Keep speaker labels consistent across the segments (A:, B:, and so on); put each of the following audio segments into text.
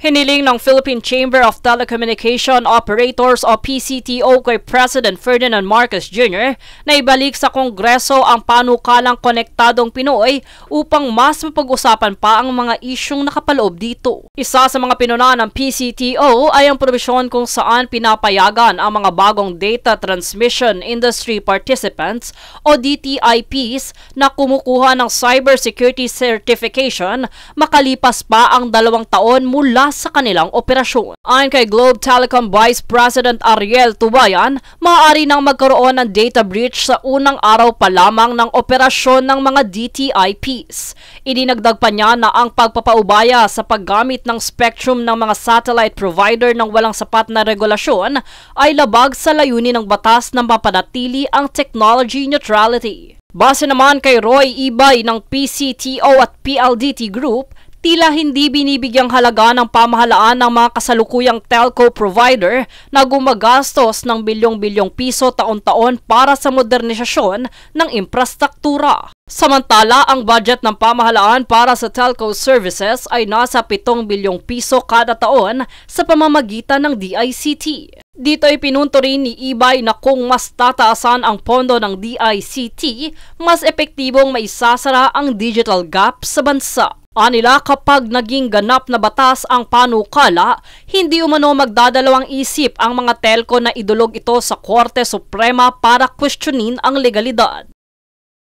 A: Hiniling ng Philippine Chamber of Telecommunication Operators o PCTO kay President Ferdinand Marcos Jr. na ibalik sa Kongreso ang panukalang Konektadong Pinoy upang mas mapag-usapan pa ang mga isyung nakapaloob dito. Isa sa mga pinuna ng PCTO ay ang probisyon kung saan pinapayagan ang mga bagong Data Transmission Industry Participants o DTIPs na kumukuha ng Cybersecurity Certification makalipas pa ang 2 taon mula sa kanilang operasyon. Ayon kay Globe Telecom Vice President Ariel Tubayan, maaari nang magkaroon ng data breach sa unang araw pa lamang ng operasyon ng mga DTIPs. Idinagdag pa niya na ang pagpapaubaya sa paggamit ng spectrum ng mga satellite provider ng walang sapat na regulasyon ay labag sa layunin ng batas na mapanatili ang technology neutrality. Base naman kay Roy Ibay ng PCTO at PLDT Group, tila hindi binibigyang halaga ng pamahalaan ng mga kasalukuyang telco provider na gumagastos ng bilyong-bilyong piso taon-taon para sa modernisasyon ng infrastruktura. Samantala, ang budget ng pamahalaan para sa telco services ay nasa 7 bilyong piso kada taon sa pamamagitan ng DICT. Dito ay pinunto rin ni Ibay na kung mas tataasan ang pondo ng DICT, mas epektibong maisasara ang digital gap sa bansa. Anila, kapag naging ganap na batas ang panukala, hindi umano magdadalawang isip ang mga telco na idulog ito sa Korte Suprema para questionin ang legalidad.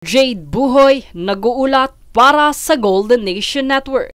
A: Jade Buhoy, nag-uulat para sa Golden Nation Network.